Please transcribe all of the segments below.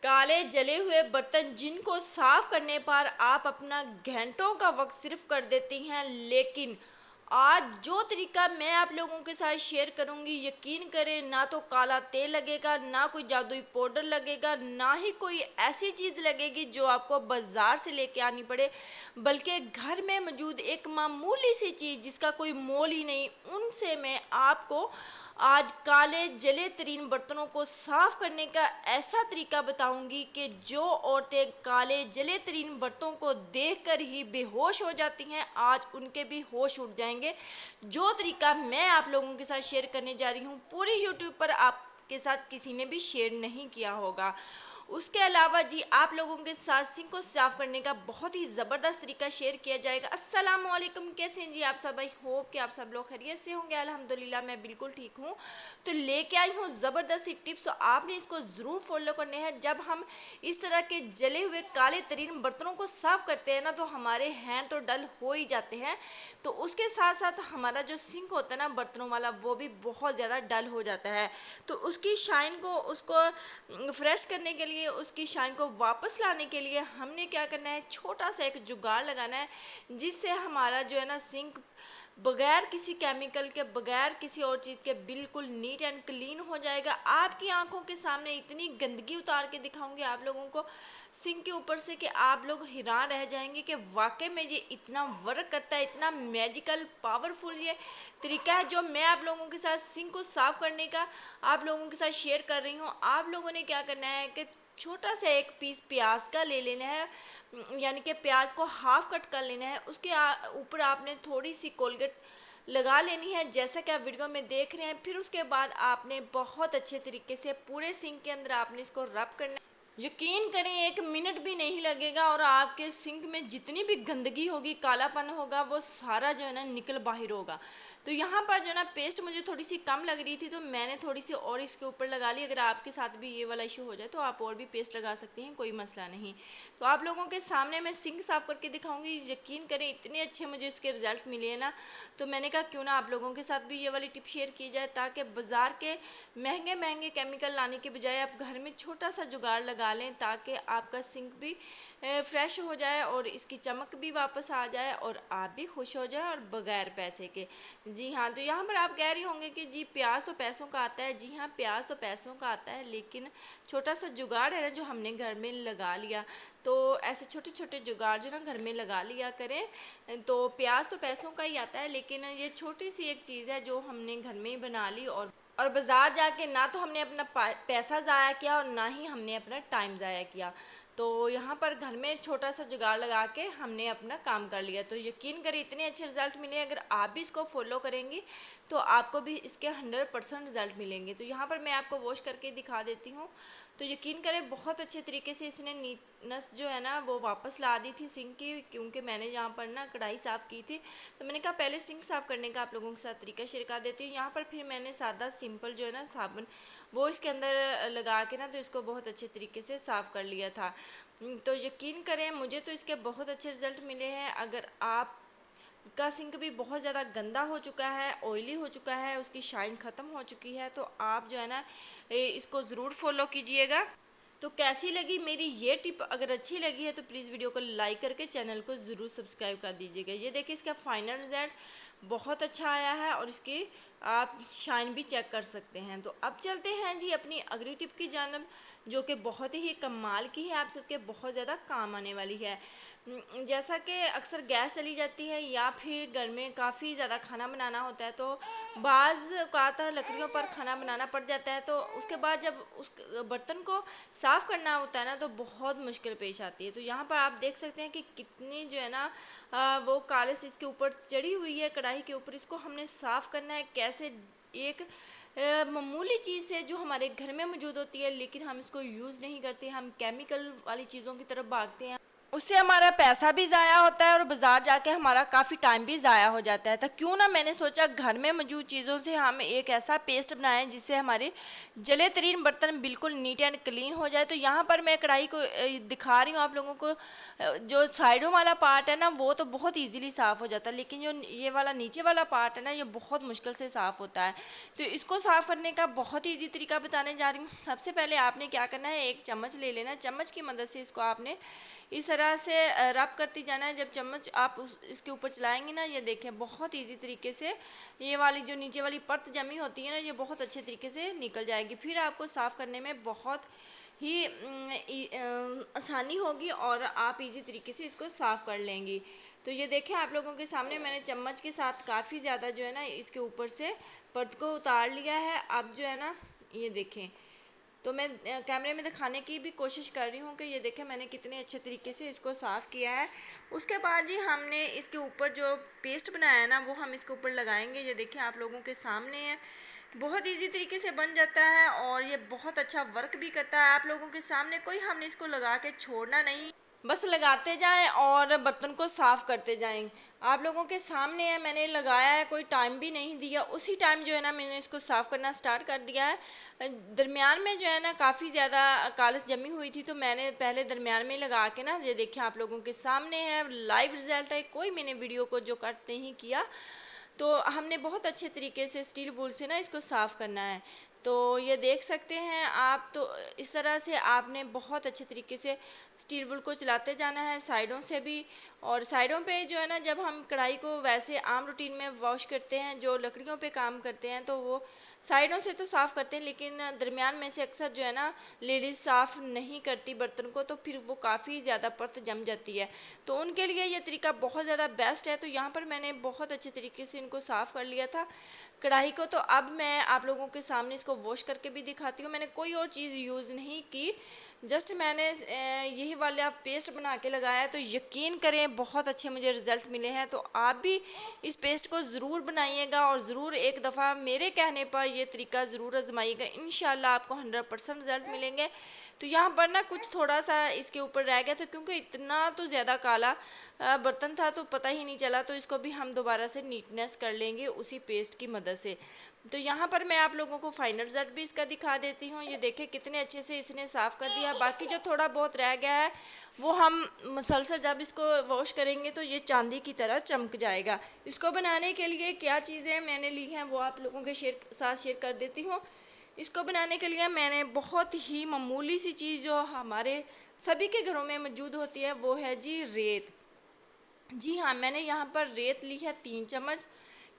काले जले हुए बर्तन जिनको साफ करने पर आप अपना घंटों का वक्त सिर्फ कर देती हैं, लेकिन आज जो तरीका मैं आप लोगों के साथ शेयर करूंगी, यकीन करें ना तो काला तेल लगेगा, ना कोई जादुई पाउडर लगेगा, ना ही कोई ऐसी चीज़ लगेगी जो आपको बाजार से लेके आनी पड़े, बल्कि घर में मौजूद एक मामूली सी चीज़ जिसका कोई मोल ही नहीं, उनसे मैं आपको आज काले जले तरीन बर्तनों को साफ करने का ऐसा तरीका बताऊंगी कि जो औरतें काले जले तरीन बर्तनों को देखकर ही बेहोश हो जाती हैं, आज उनके भी होश उड़ जाएंगे। जो तरीका मैं आप लोगों के साथ शेयर करने जा रही हूँ, पूरी यूट्यूब पर आपके साथ किसी ने भी शेयर नहीं किया होगा। उसके अलावा जी आप लोगों के साथ सिंक को साफ करने का बहुत ही ज़बरदस्त तरीका शेयर किया जाएगा। अस्सलाम वालेकुम, कैसे हैं जी आप सब? आई होप कि आप सब लोग खैरियत से होंगे। अल्हम्दुलिल्लाह मैं बिल्कुल ठीक हूँ। तो लेके आई हूँ ज़बरदस्त सी टिप्स, तो आपने इसको ज़रूर फॉलो करने हैं। जब हम इस तरह के जले हुए काले तरीन बर्तनों को साफ करते हैं ना, तो हमारे हैंड तो डल हो ही जाते हैं, तो उसके साथ साथ हमारा जो सिंक होता है ना बर्तनों वाला, वो भी बहुत ज़्यादा डल हो जाता है। तो उसकी शाइन को उसको फ्रेश करने के लिए, उसकी शाइन को वापस लाने के लिए हमने क्या करना है, छोटा सा एक जुगाड़ लगाना है, जिससे हमारा जो है ना सिंक बगैर किसी केमिकल के, बगैर किसी और चीज़ के बिल्कुल नीट एंड क्लीन हो जाएगा। आपकी आंखों के सामने इतनी गंदगी उतार के दिखाऊंगी आप लोगों को सिंक के ऊपर से कि आप लोग हैरान रह जाएंगे कि वाकई में ये इतना वर्क करता है, इतना मैजिकल पावरफुल ये तरीका है जो मैं आप लोगों के साथ सिंक को साफ करने का आप लोगों के साथ शेयर कर रही हूँ। आप लोगों ने क्या करना है कि छोटा सा एक पीस प्याज का ले लेना है, यानी कि प्याज को हाफ कट कर लेना है। उसके ऊपर आपने थोड़ी सी कोलगेट लगा लेनी है, जैसा कि आप वीडियो में देख रहे हैं। फिर उसके बाद आपने बहुत अच्छे तरीके से पूरे सिंक के अंदर आपने इसको रब करना है। यकीन करें 1 मिनट भी नहीं लगेगा और आपके सिंक में जितनी भी गंदगी होगी, कालापन होगा, वो सारा जो है ना निकल बाहर होगा। तो यहाँ पर जो है ना पेस्ट मुझे थोड़ी सी कम लग रही थी, तो मैंने थोड़ी सी और इसके ऊपर लगा ली। अगर आपके साथ भी ये वाला इशू हो जाए तो आप और भी पेस्ट लगा सकती हैं, कोई मसला नहीं। तो आप लोगों के सामने मैं सिंक साफ करके दिखाऊंगी। यकीन करें इतने अच्छे मुझे इसके रिजल्ट मिले हैं ना, तो मैंने कहा क्यों ना आप लोगों के साथ भी ये वाली टिप शेयर की जाए, ताकि बाज़ार के महंगे महंगे केमिकल लाने के बजाय आप घर में छोटा सा जुगाड़ लगा लें, ताकि आपका सिंक भी फ्रेश हो जाए और इसकी चमक भी वापस आ जाए और आप भी खुश हो जाए, और बगैर पैसे के। जी हाँ, तो यहाँ पर आप कह रही होंगे कि जी प्याज तो पैसों का आता है। जी हाँ, प्याज तो पैसों का आता है, लेकिन छोटा सा जुगाड़ है ना जो हमने घर में लगा लिया, तो ऐसे छोटे छोटे जुगाड़ जो ना घर में लगा लिया करें। तो प्याज तो पैसों का ही आता है, लेकिन ये छोटी सी एक चीज़ है जो हमने घर में ही बना ली, और बाज़ार जाके ना तो हमने अपना पैसा ज़ाया किया और ना ही हमने अपना टाइम ज़ाया किया। तो यहाँ पर घर में छोटा सा जुगाड़ लगा के हमने अपना काम कर लिया। तो यकीन करें इतने अच्छे रिजल्ट मिले। अगर आप भी इसको फॉलो करेंगी तो आपको भी इसके 100% रिजल्ट मिलेंगे। तो यहाँ पर मैं आपको वॉश करके दिखा देती हूँ। तो यकीन करें बहुत अच्छे तरीके से इसने नीटनेस जो है ना वो वापस ला दी थी सिंक की, क्योंकि मैंने यहाँ पर ना कढ़ाई साफ़ की थी, तो मैंने कहा पहले सिंक साफ़ करने का आप लोगों के साथ तरीका शेयर कर देती हूँ। यहाँ पर फिर मैंने सादा सिंपल जो है ना साबुन वो इसके अंदर लगा के ना, तो इसको बहुत अच्छे तरीके से साफ़ कर लिया था। तो यकीन करें मुझे तो इसके बहुत अच्छे रिजल्ट मिले हैं। अगर आप का सिंक भी बहुत ज़्यादा गंदा हो चुका है, ऑयली हो चुका है, उसकी शाइन ख़त्म हो चुकी है, तो आप जो है ना इसको ज़रूर फॉलो कीजिएगा। तो कैसी लगी मेरी ये टिप? अगर अच्छी लगी है तो प्लीज़ वीडियो को लाइक करके चैनल को ज़रूर सब्सक्राइब कर दीजिएगा। ये देखिए इसका फाइनल रिजल्ट बहुत अच्छा आया है, और इसकी आप शाइन भी चेक कर सकते हैं। तो अब चलते हैं जी अपनी अगली टिप की जानब, जो कि बहुत ही कमाल की है, आप सबके बहुत ज़्यादा काम आने वाली है। जैसा कि अक्सर गैस चली जाती है या फिर घर में काफ़ी ज़्यादा खाना बनाना होता है, तो बाज़ औक़ात लकड़ियों पर खाना बनाना पड़ जाता है, तो उसके बाद जब उस बर्तन को साफ़ करना होता है ना, तो बहुत मुश्किल पेश आती है। तो यहाँ पर आप देख सकते हैं कि कितनी जो है ना वो काले से इसके ऊपर चढ़ी हुई है कढ़ाई के ऊपर। इसको हमने साफ़ करना है कैसे? एक मामूली चीज़ है जो हमारे घर में मौजूद होती है, लेकिन हम इसको यूज़ नहीं करते, हम केमिकल वाली चीज़ों की तरफ भागते हैं। उससे हमारा पैसा भी ज़ाया होता है और बाज़ार जाके हमारा काफ़ी टाइम भी ज़ाया हो जाता है। तो क्यों ना मैंने सोचा घर में मौजूद चीज़ों से हम एक ऐसा पेस्ट बनाएं जिससे हमारे जले तरीन बर्तन बिल्कुल नीट एंड क्लीन हो जाए। तो यहाँ पर मैं कढ़ाई को दिखा रही हूँ आप लोगों को। जो साइडों वाला पार्ट है ना वो तो बहुत ईजीली साफ़ हो जाता है, लेकिन जो ये वाला नीचे वाला पार्ट है ना ये बहुत मुश्किल से साफ़ होता है। तो इसको साफ़ करने का बहुत ईजी तरीका बताने जा रही हूँ। सबसे पहले आपने क्या करना है, एक चम्मच ले लेना है। चम्मच की मदद से इसको आपने इस तरह से रब करती जाना है। जब चम्मच आप इसके ऊपर चलाएंगे ना, ये देखें बहुत इजी तरीके से ये वाली जो नीचे वाली परत जमी होती है ना ये बहुत अच्छे तरीके से निकल जाएगी। फिर आपको साफ़ करने में बहुत ही आसानी होगी और आप इजी तरीके से इसको साफ़ कर लेंगी। तो ये देखें आप लोगों के सामने मैंने चम्मच के साथ काफ़ी ज़्यादा जो है ना इसके ऊपर से परत को उतार लिया है। अब जो है ना ये देखें, तो मैं कैमरे में दिखाने की भी कोशिश कर रही हूँ कि ये देखें मैंने कितने अच्छे तरीके से इसको साफ़ किया है। उसके बाद जी हमने इसके ऊपर जो पेस्ट बनाया है ना वो हम इसके ऊपर लगाएंगे। ये देखें आप लोगों के सामने है, बहुत इजी तरीके से बन जाता है और ये बहुत अच्छा वर्क भी करता है। आप लोगों के सामने कोई हमने इसको लगा के छोड़ना नहीं, बस लगाते जाएं और बर्तन को साफ़ करते जाएं। आप लोगों के सामने है, मैंने लगाया है, कोई टाइम भी नहीं दिया, उसी टाइम जो है ना मैंने इसको साफ़ करना स्टार्ट कर दिया है। दरमियान में जो है ना काफ़ी ज़्यादा कालस जमी हुई थी तो मैंने पहले दरमियान में लगा के ना ये देखिए आप लोगों के सामने है लाइव रिजल्ट है। कोई मैंने वीडियो को जो कट नहीं किया, तो हमने बहुत अच्छे तरीके से स्टील वूल से ना इसको साफ़ करना है। तो ये देख सकते हैं आप, तो इस तरह से आपने बहुत अच्छे तरीके से स्टील वूल को चलाते जाना है साइडों से भी। और साइडों पे जो है ना जब हम कढ़ाई को वैसे आम रूटीन में वॉश करते हैं, जो लकड़ियों पे काम करते हैं तो वो साइडों से तो साफ़ करते हैं, लेकिन दरमियान में से अक्सर जो है ना लेडीज़ साफ़ नहीं करती बर्तन को, तो फिर वो काफ़ी ज़्यादा परत जम जाती है। तो उनके लिए ये तरीका बहुत ज़्यादा बेस्ट है। तो यहाँ पर मैंने बहुत अच्छे तरीके से इनको साफ़ कर लिया था कढ़ाई को। तो अब मैं आप लोगों के सामने इसको वॉश करके भी दिखाती हूँ। मैंने कोई और चीज़ यूज़ नहीं की, जस्ट मैंने यही वाला पेस्ट बना के लगाया है। तो यकीन करें बहुत अच्छे मुझे रिज़ल्ट मिले हैं। तो आप भी इस पेस्ट को ज़रूर बनाइएगा और ज़रूर एक दफ़ा मेरे कहने पर यह तरीका ज़रूर आजमाइएगा। इंशाल्लाह आपको 100% रिज़ल्ट मिलेंगे। तो यहाँ पर ना कुछ थोड़ा सा इसके ऊपर रह गया था, क्योंकि इतना तो ज़्यादा काला बर्तन था तो पता ही नहीं चला। तो इसको भी हम दोबारा से नीटनेस कर लेंगे उसी पेस्ट की मदद से। तो यहाँ पर मैं आप लोगों को फाइनल रिजल्ट भी इसका दिखा देती हूँ। ये देखें कितने अच्छे से इसने साफ़ कर दिया। बाकी जो थोड़ा बहुत रह गया है वो हम मसलसल जब इसको वॉश करेंगे तो ये चांदी की तरह चमक जाएगा। इसको बनाने के लिए क्या चीज़ें मैंने ली हैं वो आप लोगों के साथ शेयर कर देती हूँ। इसको बनाने के लिए मैंने बहुत ही मामूली सी चीज़ जो हमारे सभी के घरों में मौजूद होती है वो है जी रेत। जी हाँ, मैंने यहाँ पर रेत ली है 3 चम्मच,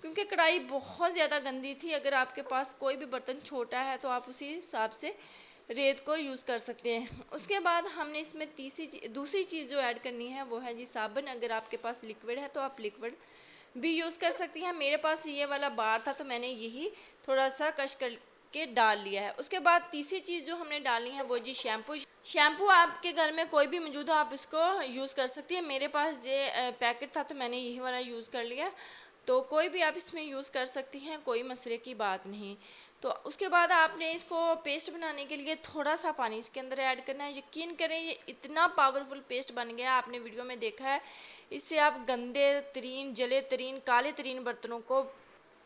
क्योंकि कढ़ाई बहुत ज़्यादा गंदी थी। अगर आपके पास कोई भी बर्तन छोटा है तो आप उसी हिसाब से रेत को यूज़ कर सकते हैं। उसके बाद हमने इसमें दूसरी चीज़ जो ऐड करनी है वो है जी साबुन। अगर आपके पास लिक्विड है तो आप लिक्विड भी यूज़ कर सकती हैं। मेरे पास ये वाला बार था तो मैंने यही थोड़ा सा कश करके डाल लिया है। उसके बाद तीसरी चीज़ जो हमने डालनी है वो जी शैम्पू। शैम्पू आपके घर में कोई भी मौजूद हो आप इसको यूज़ कर सकती हैं। मेरे पास ये पैकेट था तो मैंने यही वाला यूज़ कर लिया। तो कोई भी आप इसमें यूज़ कर सकती हैं, कोई मसले की बात नहीं। तो उसके बाद आपने इसको पेस्ट बनाने के लिए थोड़ा सा पानी इसके अंदर ऐड करना है। यकीन करें ये इतना पावरफुल पेस्ट बन गया, आपने वीडियो में देखा है। इससे आप गंदे तरीन, जले तरीन, काले तरीन बर्तनों को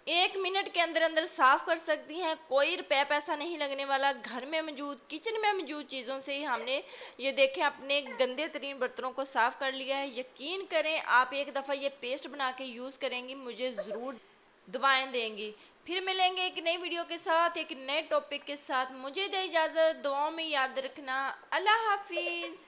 1 मिनट के अंदर अंदर साफ कर सकती हैं। कोई रुपया पैसा नहीं लगने वाला। घर में मौजूद, किचन में मौजूद चीज़ों से ही हमने ये देखें अपने गंदे तरीन बर्तनों को साफ़ कर लिया है। यकीन करें आप एक दफ़ा ये पेस्ट बना के यूज़ करेंगी, मुझे ज़रूर दुआएं देंगी। फिर मिलेंगे एक नई वीडियो के साथ, एक नए टॉपिक के साथ। मुझे दे इजाज़त, दुआओं में याद रखना। अल्लाह हाफिज़।